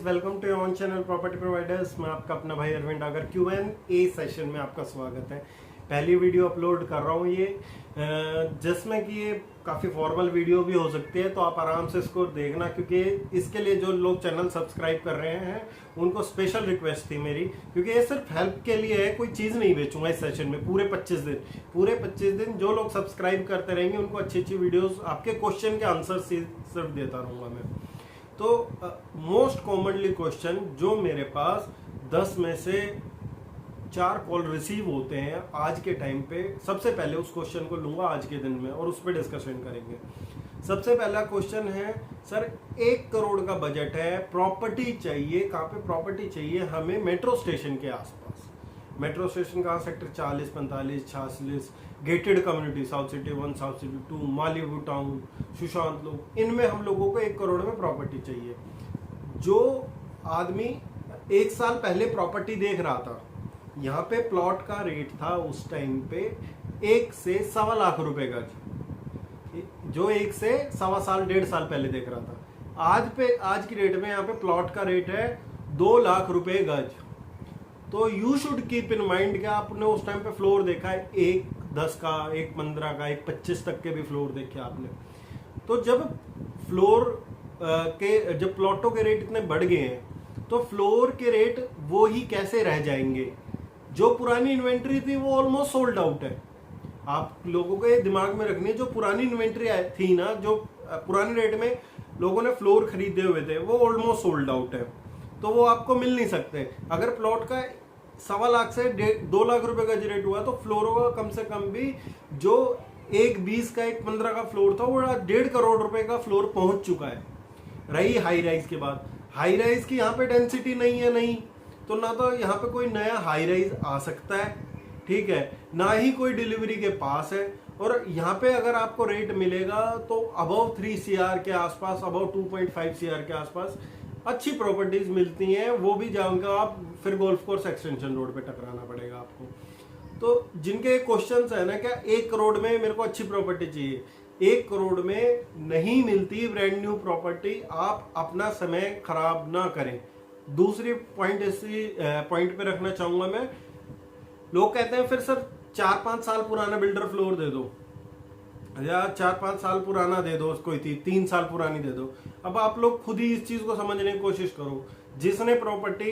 Welcome to on channel property providers. मैं आपका अपना भाई अरविंद डागर Q&A सेशन में आपका स्वागत है। पहली वीडियो अपलोड कर रहा हूँ ये जिसमें कि ये काफ़ी फॉर्मल वीडियो भी हो सकती है, तो आप आराम से इसको देखना, क्योंकि इसके लिए जो लोग चैनल सब्सक्राइब कर रहे हैं उनको स्पेशल रिक्वेस्ट थी मेरी, क्योंकि ये सिर्फ हेल्प के लिए है, कोई चीज़ नहीं बेचूंगा इस सेशन में। पूरे 25 दिन जो लोग सब्सक्राइब करते रहेंगे उनको अच्छी अच्छी वीडियोस, आपके क्वेश्चन के आंसर सिर्फ देता रहूँगा मैं। तो मोस्ट कॉमनली क्वेश्चन जो मेरे पास 10 में से 4 कॉल रिसीव होते हैं आज के टाइम पे, सबसे पहले उस क्वेश्चन को लूंगा आज के दिन में और उस पर डिस्कशन करेंगे। सबसे पहला क्वेश्चन है, सर 1 करोड़ का बजट है, प्रॉपर्टी चाहिए। कहाँ पे प्रॉपर्टी चाहिए हमें? मेट्रो स्टेशन के आसपास। मेट्रो स्टेशन कहाँ? Sector 40, 45, 46, gated community, south city 1, south city 2, Malibu town, Sushant Lok, इनमें हम लोगों को 1 करोड़ में प्रॉपर्टी चाहिए। जो आदमी 1 साल पहले प्रॉपर्टी देख रहा था, यहाँ पे प्लॉट का रेट था उस टाइम पे 1 से 1.25 लाख रुपए गज, जो 1 से 1.25 साल पहले देख रहा था। आज की डेट में यहाँ पे प्लॉट का रेट है 2 लाख रुपए गज। तो you should keep in mind कि आपने उस टाइम पे फ्लोर देखा है 1.10 का, 1.15 का, 1.25 तक के भी फ्लोर देखे आपने। तो जब प्लॉटों के रेट इतने बढ़ गए हैं तो फ्लोर के रेट वो ही कैसे रह जाएंगे? जो पुरानी इन्वेंट्री थी वो ऑलमोस्ट सोल्ड आउट है। आप लोगों को ये दिमाग में रखनी है, जो पुरानी इन्वेंट्री थी ना, जो पुराने रेट में लोगों ने फ्लोर खरीदे हुए थे, वो ऑलमोस्ट सोल्ड आउट है, तो वो आपको मिल नहीं सकते। अगर प्लॉट का 1.25 लाख से 2 लाख रुपए का रेट हुआ तो फ्लोरों का कम से कम भी जो 1.20 का 1.15 का फ्लोर था वो 1.5 करोड़ रुपए का फ्लोर पहुंच चुका है। रही हाई राइज के बाद, हाई राइज की यहाँ पे डेंसिटी नहीं है, नहीं तो ना तो यहाँ पे कोई नया हाई राइज आ सकता है, ठीक है, ना ही कोई डिलीवरी के पास है। और यहाँ पे अगर आपको रेट मिलेगा तो अबव 3 CR के आसपास, अबव 2.5 CR के आसपास अच्छी प्रॉपर्टीज मिलती हैं। वो भी जाऊंगा आप, फिर गोल्फ कोर्स एक्सटेंशन रोड पे टकराना पड़ेगा आपको। तो जिनके क्वेश्चंस है ना, क्या 1 करोड़ में मेरे को अच्छी प्रॉपर्टी चाहिए, 1 करोड़ में नहीं मिलती ब्रांड न्यू प्रॉपर्टी। आप अपना समय खराब ना करें। दूसरी पॉइंट पे रखना चाहूंगा मैं, लोग कहते हैं फिर सर 4-5 साल पुराना बिल्डर फ्लोर दे दो, या 4-5 साल पुराना दे दो, कोई 3 साल पुरानी दे दो। अब आप लोग खुद ही इस चीज को समझने की कोशिश करो। जिसने प्रॉपर्टी,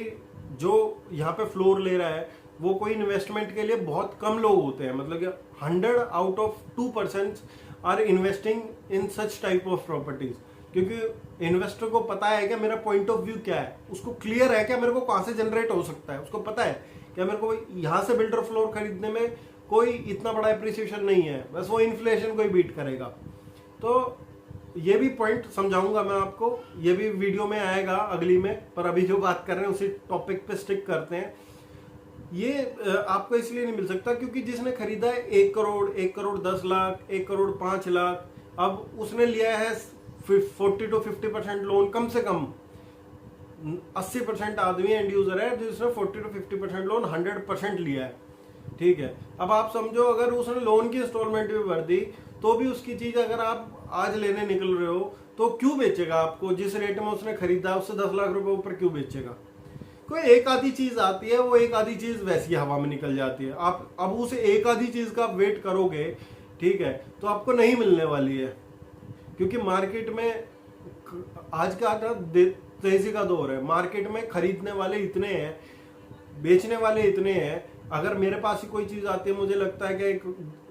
जो यहाँ पे फ्लोर ले रहा है, वो कोई इन्वेस्टमेंट के लिए बहुत कम लोग होते हैं, मतलब कि 100 out of 2% are investing in such type of properties. क्योंकि इन्वेस्टर को पता है कि मेरा पॉइंट ऑफ व्यू क्या है, उसको क्लियर है कि मेरे को कहां से जनरेट हो सकता है, उसको पता है कि मेरे को यहां से बिल्डर फ्लोर खरीदने में कोई इतना बड़ा एप्रिसिएशन नहीं है, बस वो इन्फ्लेशन को ही बीट करेगा। तो ये भी पॉइंट समझाऊंगा मैं आपको, ये भी वीडियो में आएगा अगली में, पर अभी जो बात कर रहे हैं उसी टॉपिक पे स्टिक करते हैं। ये आपको इसलिए नहीं मिल सकता क्योंकि जिसने खरीदा है 1 करोड़, 1 करोड़ 10 लाख, 1 करोड़ 5 लाख, अब उसने लिया है 40 to 50% लोन, कम से कम 80% आदमी एंड यूजर है जिसने 40 to 50% लोन 100% लिया है, ठीक है। अब आप समझो अगर उसने लोन की इंस्टॉलमेंट भी भर दी तो भी उसकी चीज अगर आप आज लेने निकल रहे हो तो क्यों बेचेगा आपको? जिस रेट में उसने खरीदा उससे 10 लाख रुपए ऊपर क्यों बेचेगा? कोई एक आधी चीज आती है, वो एक आधी चीज वैसी हवा में निकल जाती है। आप अब उस एक आधी चीज का वेट करोगे, ठीक है, तो आपको नहीं मिलने वाली है, क्योंकि मार्केट में आज का तेजी का दौर है। मार्केट में खरीदने वाले इतने हैं, बेचने वाले इतने हैं। अगर मेरे पास ही कोई चीज आती है, मुझे लगता है कि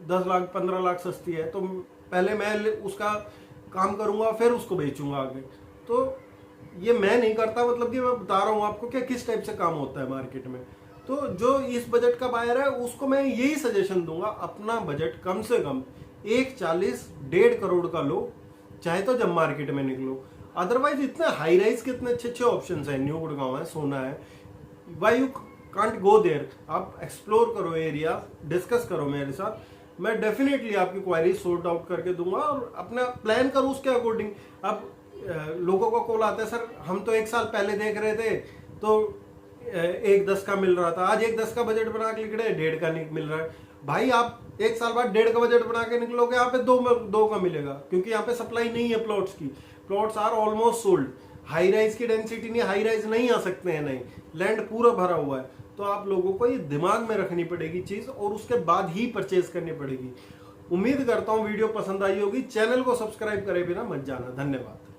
10 लाख 15 लाख सस्ती है, तो पहले मैं उसका काम करूंगा फिर उसको बेचूंगा आगे। तो ये मैं नहीं करता, मतलब कि मैं बता रहा हूं आपको कि किस टाइप से काम होता है मार्केट में। तो जो इस बजट का बायर है उसको मैं यही सजेशन दूंगा, अपना बजट कम से कम 1.40 1.5 करोड़ का लो, चाहे तो जब मार्केट में निकलो। अदरवाइज इतने हाई राइज के इतने अच्छे अच्छे ऑप्शंस हैं, न्यू गुड़गांव है, सोना है, why you can't go there. आप एक्सप्लोर करो एरिया, डिस्कस करो मेरे साथ, मैं डेफिनेटली आपकी क्वारी सॉर्ट आउट करके दूंगा और अपना प्लान करो उसके अकॉर्डिंग। अब लोगों को कॉल आता है, सर हम तो 1 साल पहले देख रहे थे तो 1.10 का मिल रहा था, आज 1.10 का बजट बना के निकले 1.5 का मिल रहा है। भाई आप 1 साल बाद 1.5 का बजट बना के निकलोगे, यहाँ पे 2 का मिलेगा, क्योंकि यहाँ पे सप्लाई नहीं है प्लॉट्स की। Plots are almost sold. High rise की डेंसिटी नहीं, हाई राइज नहीं आ सकते हैं, नहीं, लैंड पूरा भरा हुआ है। तो आप लोगों को ये दिमाग में रखनी पड़ेगी चीज, और उसके बाद ही परचेज करनी पड़ेगी। उम्मीद करता हूं वीडियो पसंद आई होगी। चैनल को सब्सक्राइब करे बिना मत जाना। धन्यवाद।